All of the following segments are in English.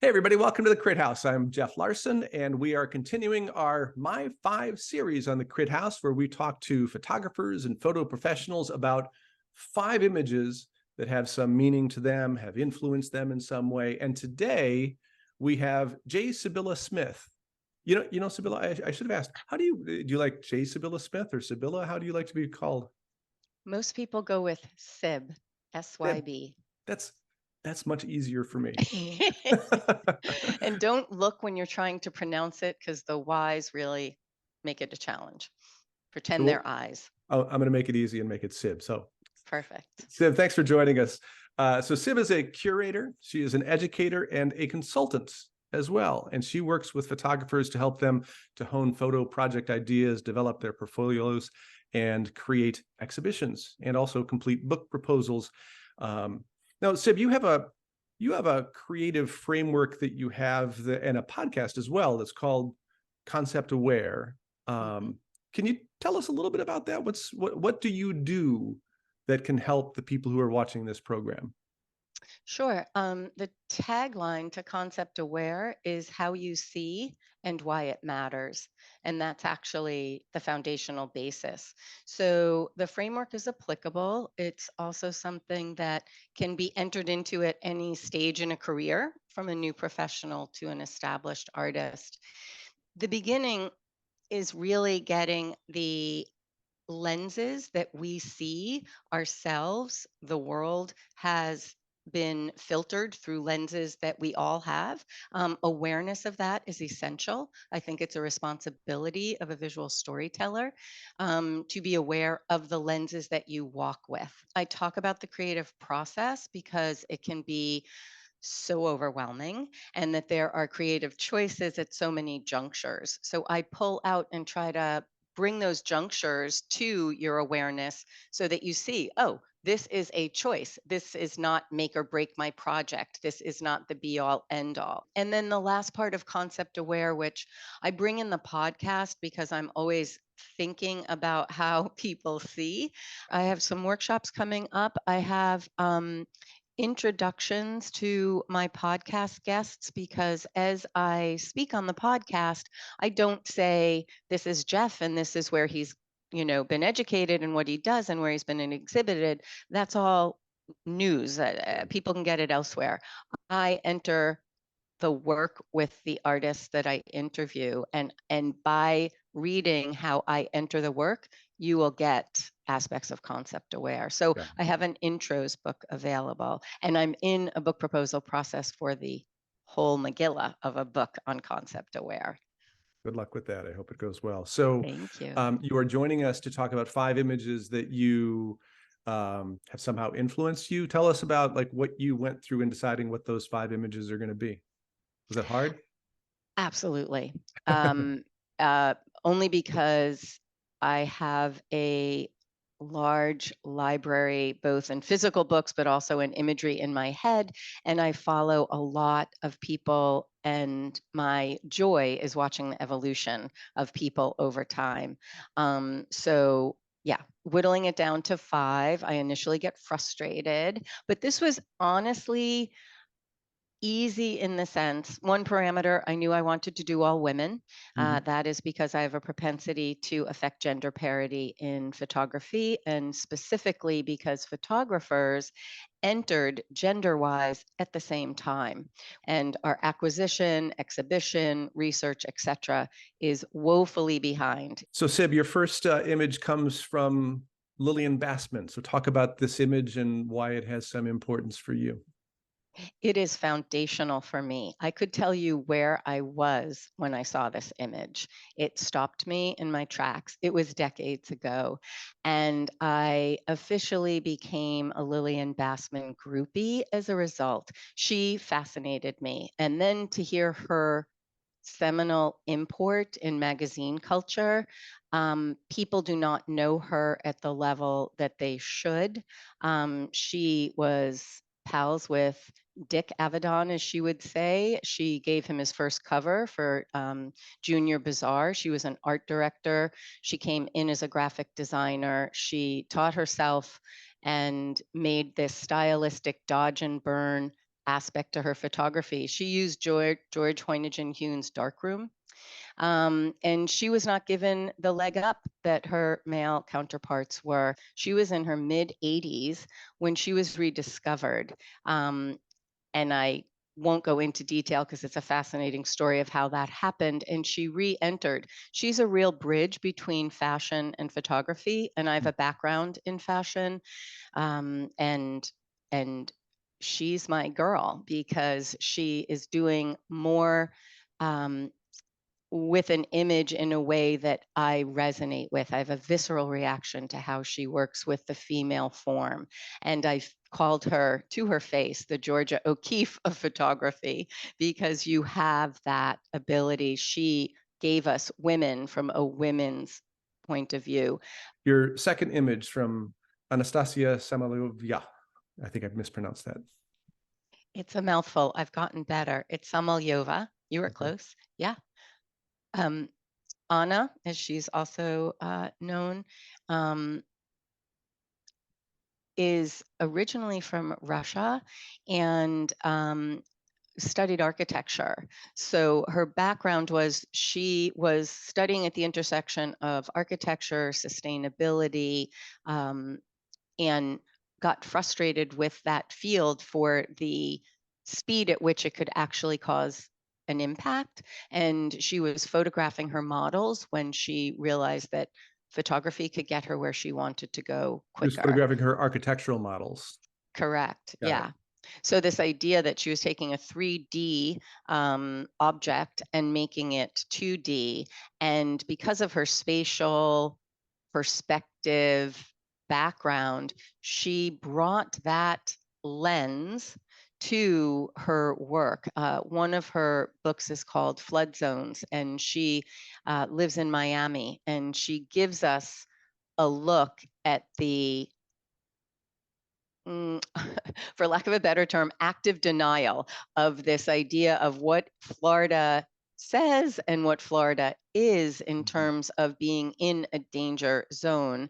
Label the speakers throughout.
Speaker 1: Hey, everybody, welcome to the Crit House. I'm Jeff Larson, and we are continuing our MyFIVE series on the Crit House, where we talk to photographers and photo professionals about 5 images that have some meaning to them, have influenced them in some way. And today we have Sybylla Smith. Sybylla, I should have asked, do you like Sybylla Smith or Sybylla? How do you like to be called?
Speaker 2: Most people go with Syb, S-Y-B.
Speaker 1: That's much easier for me.
Speaker 2: And don't look when you're trying to pronounce it because the Y's really make it a challenge. Pretend they're I's.
Speaker 1: I'm going to make it easy and make it Syb. So
Speaker 2: perfect.
Speaker 1: Syb, thanks for joining us. So Syb is a curator. She is an educator and a consultant as well. And she works with photographers to help them to hone photo project ideas, develop their portfolios, and create exhibitions, and also complete book proposals. Now, Syb, you have a creative framework that you have and a podcast as well that's called Concept Aware. Can you tell us a little bit about that? What do you do that can help the people who are watching this program?
Speaker 2: Sure. The tagline to Concept Aware is how you see and why it matters. And that's actually the foundational basis. So the framework is applicable. It's also something that can be entered into at any stage in a career, from a new professional to an established artist. The beginning is really getting the lenses that we see ourselves, the world has been filtered through lenses that we all have. Awareness of that is essential. I think it's a responsibility of a visual storyteller to be aware of the lenses that you walk with. I talk about the creative process because it can be so overwhelming, and that there are creative choices at so many junctures. So I pull out and try to bring those junctures to your awareness so that you see, oh, this is a choice. This is not make or break my project. This is not the be all end all. And then the last part of Concept Aware, which I bring in the podcast because I'm always thinking about how people see. I have some workshops coming up. I have introductions to my podcast guests, because as I speak on the podcast, I don't say this is Jeff and this is where he's been educated and what he does and where he's been exhibited. That's all news. People can get it elsewhere. I enter the work with the artists that I interview, and by reading how I enter the work, you will get aspects of Concept Aware. So I have an intros book available, and I'm in a book proposal process for the whole Megillah of a book on Concept Aware.
Speaker 1: Good luck with that. I hope it goes well. So
Speaker 2: thank you.
Speaker 1: You are joining us to talk about 5 images that you have somehow influenced you. Tell us about what you went through in deciding what those 5 images are going to be. Was it hard?
Speaker 2: Absolutely. Only because I have a large library, both in physical books, but also in imagery in my head. And I follow a lot of people, and my joy is watching the evolution of people over time. So yeah, whittling it down to 5, I initially get frustrated, but this was honestly easy in the sense, one parameter, I knew I wanted to do all women. That is because I have a propensity to affect gender parity in photography, and specifically because photographers entered gender-wise at the same time. And our acquisition, exhibition, research, etc., is woefully behind.
Speaker 1: So Syb, your first image comes from Lillian Bassman. So talk about this image and why it has some importance for you.
Speaker 2: It is foundational for me. I could tell you where I was when I saw this image. It stopped me in my tracks. It was decades ago. And I officially became a Lillian Bassman groupie as a result. She fascinated me. And then to hear her seminal import in magazine culture, people do not know her at the level that they should. She was pals with Dick Avedon, as she would say. She gave him his first cover for Junior Bazaar. She was an art director. She came in as a graphic designer. She taught herself and made this stylistic dodge and burn aspect to her photography. She used George Hoyningen-Hune's darkroom. And she was not given the leg up that her male counterparts were. She was in her mid 80s when she was rediscovered. And I won't go into detail because it's a fascinating story of how that happened. And she re-entered. She's a real bridge between fashion and photography. And I have a background in fashion. And she's my girl because she is doing more with an image in a way that I resonate with. I have a visceral reaction to how she works with the female form. And I've called her to her face the Georgia O'Keeffe of photography because you have that ability. She gave us women from a women's point of view.
Speaker 1: Your second image from Anastasia Samoilyova. I think I've mispronounced that.
Speaker 2: It's a mouthful. I've gotten better. It's Samoilyova. You were close. Yeah. Anna, as she's also known, is originally from Russia and studied architecture. So her background was she was studying at the intersection of architecture, sustainability, and got frustrated with that field for the speed at which it could actually cause an impact. And she was photographing her models when she realized that photography could get her where she wanted to go
Speaker 1: She was
Speaker 2: quicker.
Speaker 1: photographing her architectural models.
Speaker 2: Correct.
Speaker 1: Got
Speaker 2: Yeah.
Speaker 1: it.
Speaker 2: So this idea that she was taking a 3D object and making it 2D, and because of her spatial perspective background, she brought that lens to her work. One of her books is called Flood Zones, and she lives in Miami, and she gives us a look at the for lack of a better term, active denial of this idea of what Florida says and what Florida is in terms of being in a danger zone.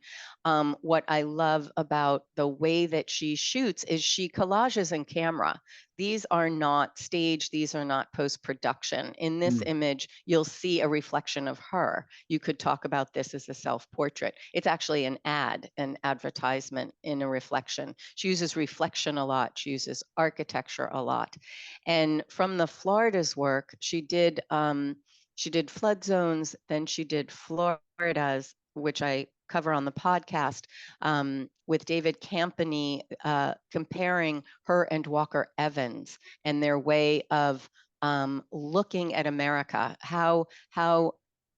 Speaker 2: What I love about the way that she shoots is she collages in camera. These are not staged, these are not post-production. In this image, you'll see a reflection of her. You could talk about this as a self-portrait. It's actually an ad, an advertisement in a reflection. She uses reflection a lot. She uses architecture a lot. And from the Florida's work, she did flood zones, then she did Florida's, which I cover on the podcast with David Campany, comparing her and Walker Evans and their way of looking at America, how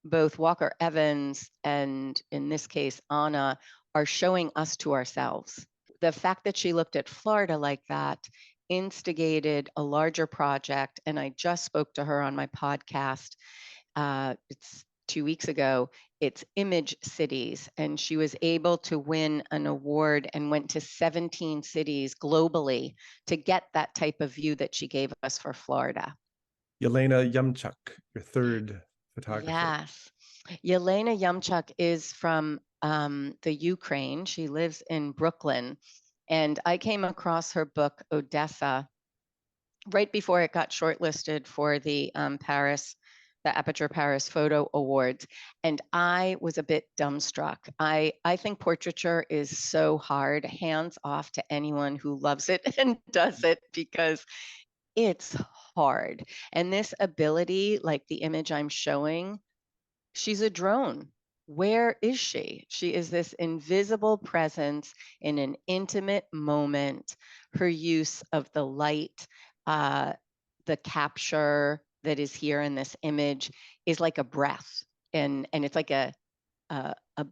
Speaker 2: both Walker Evans and, in this case, Anna, are showing us to ourselves. The fact that she looked at Florida like that instigated a larger project, and I just spoke to her on my podcast. It's 2 weeks ago. It's Image Cities, and she was able to win an award and went to 17 cities globally to get that type of view that she gave us for Florida.
Speaker 1: Yelena Yemchuk, your third photographer.
Speaker 2: Yes. Yelena Yemchuk is from the Ukraine. She lives in Brooklyn. And I came across her book, Odessa, right before it got shortlisted for the Aperture Paris Photo Awards. And I was a bit dumbstruck. I think portraiture is so hard, hands off to anyone who loves it and does it, because it's hard. And this ability, like the image I'm showing, she's a drone. Where is she? She is this invisible presence in an intimate moment. Her use of the light, the capture that is here in this image is like a breath. And it's like a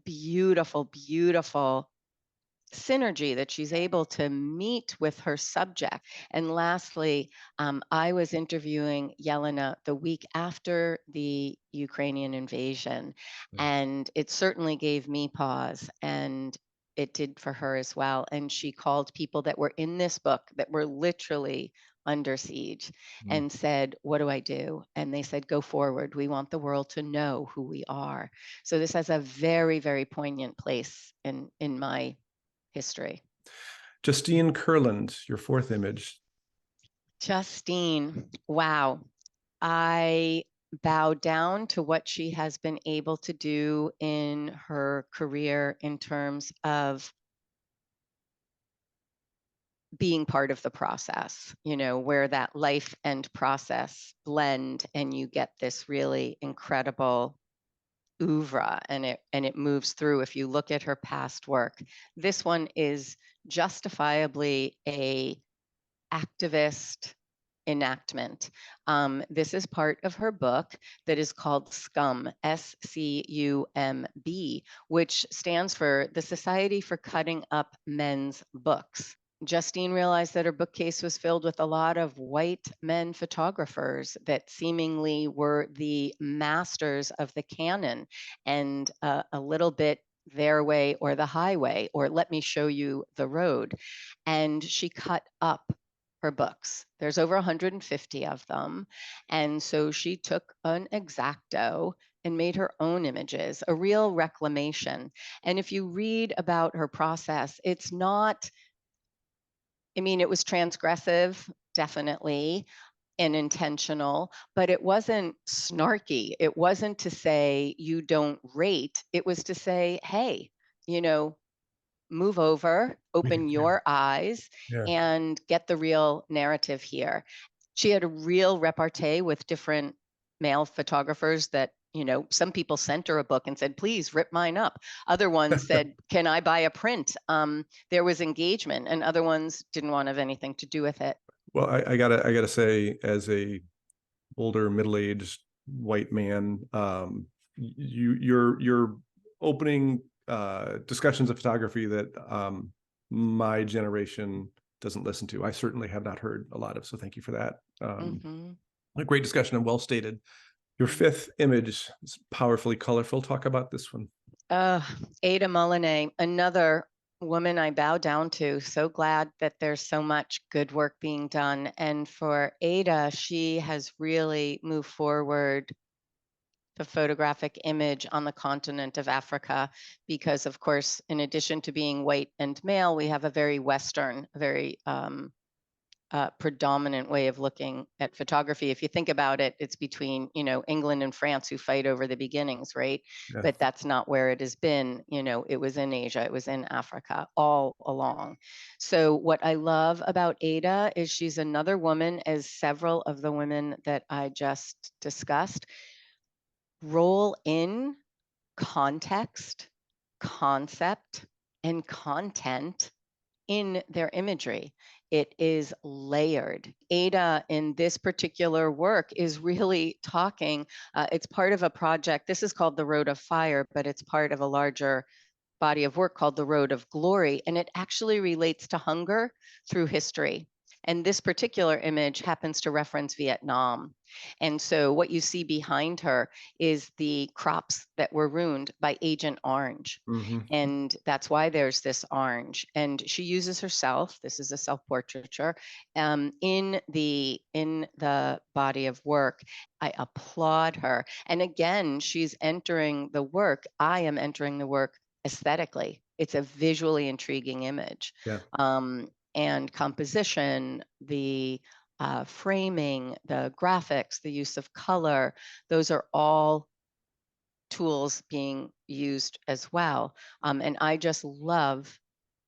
Speaker 2: beautiful, beautiful synergy that she's able to meet with her subject. And lastly, I was interviewing Yelena the week after the Ukrainian invasion, and it certainly gave me pause, and it did for her as well. And she called people that were in this book that were literally under siege and said, "What do I do?" And they said, "Go forward. We want the world to know who we are." So this has a very, very poignant place in my history.
Speaker 1: Justine Kurland, your fourth image.
Speaker 2: Justine, wow. I bow down to what she has been able to do in her career in terms of being part of the process, where that life and process blend and you get this really incredible oeuvre and it moves through. If you look at her past work, this one is justifiably a activist enactment. This is part of her book that is called SCUMB, SCUMB, which stands for the Society for Cutting Up Men's Books. Justine realized that her bookcase was filled with a lot of white men photographers that seemingly were the masters of the canon and a little bit their way or the highway, or let me show you the road. And she cut up her books. There's over 150 of them. And so she took an X-Acto and made her own images, a real reclamation. And if you read about her process, it's not, it was transgressive, definitely, and intentional, but it wasn't snarky. It wasn't to say you don't rate. It was to say, hey, move over, open your eyes,
Speaker 1: Yeah.
Speaker 2: and get the real narrative here. She had a real repartee with different male photographers that, some people sent her a book and said, please rip mine up. Other ones said, can I buy a print? There was engagement, and other ones didn't want to have anything to do with it.
Speaker 1: Well, I gotta say, as a older, middle-aged white man, you're opening discussions of photography that my generation doesn't listen to. I certainly have not heard a lot of, so thank you for that. A great discussion and well stated. Your fifth image is powerfully colorful. Talk about this one.
Speaker 2: Ada Molyneux, another woman I bow down to. So glad that there's so much good work being done. And for Ada, she has really moved forward the photographic image on the continent of Africa, because of course, in addition to being white and male, we have a very Western, very predominant way of looking at photography. If you think about it, it's between, England and France who fight over the beginnings, right?
Speaker 1: Yeah.
Speaker 2: But that's not where it has been. It was in Asia, it was in Africa all along. So what I love about Ada is she's another woman, as several of the women that I just discussed, roll in context, concept, and content in their imagery. It is layered. Ada, in this particular work, is really talking, it's part of a project. This is called The Road of Fire, but it's part of a larger body of work called The Road of Glory, and it actually relates to hunger through history. And this particular image happens to reference Vietnam. And so what you see behind her is the crops that were ruined by Agent Orange. And that's why there's this orange. And she uses herself, this is a self-portraiture, in the body of work. I applaud her. And again, she's entering the work. I am entering the work aesthetically. It's a visually intriguing image.
Speaker 1: Yeah.
Speaker 2: And composition, the framing, the graphics, the use of color, those are all tools being used as well. And I just love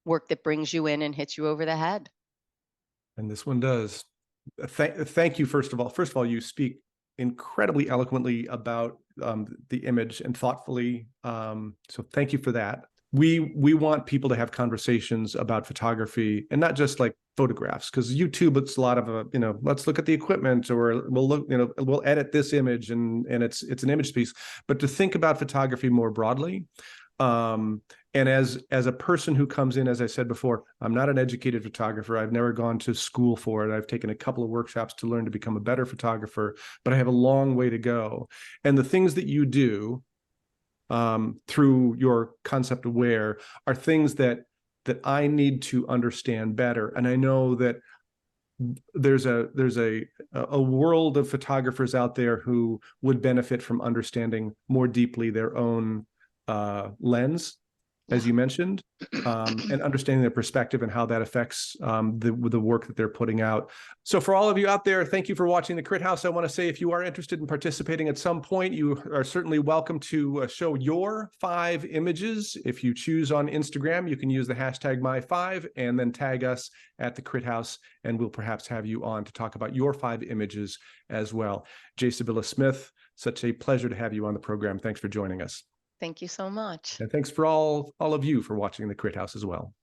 Speaker 2: work that brings you in and hits you over the head.
Speaker 1: And this one does. Thank you, first of all. First of all, you speak incredibly eloquently about the image and thoughtfully. So thank you for that. We want people to have conversations about photography and not just like photographs, because YouTube, it's a lot of let's look at the equipment, or we'll look, we'll edit this image and it's an image piece, but to think about photography more broadly. And as a person who comes in, as I said before, I'm not an educated photographer. I've never gone to school for it. I've taken a couple of workshops to learn to become a better photographer, but I have a long way to go. And the things that you do through your concept aware are things that I need to understand better. And I know that there's a world of photographers out there who would benefit from understanding more deeply their own lens as you mentioned, and understanding their perspective and how that affects the work that they're putting out. So for all of you out there, thank you for watching the Crit House. I want to say, if you are interested in participating at some point, you are certainly welcome to show your 5 images. If you choose on Instagram, you can use the hashtag MyFIVE and then tag us at the Crit House, and we'll perhaps have you on to talk about your 5 images as well. Sybylla Smith, such a pleasure to have you on the program. Thanks for joining us.
Speaker 2: Thank you so much.
Speaker 1: And thanks for all of you for watching the Crit House as well.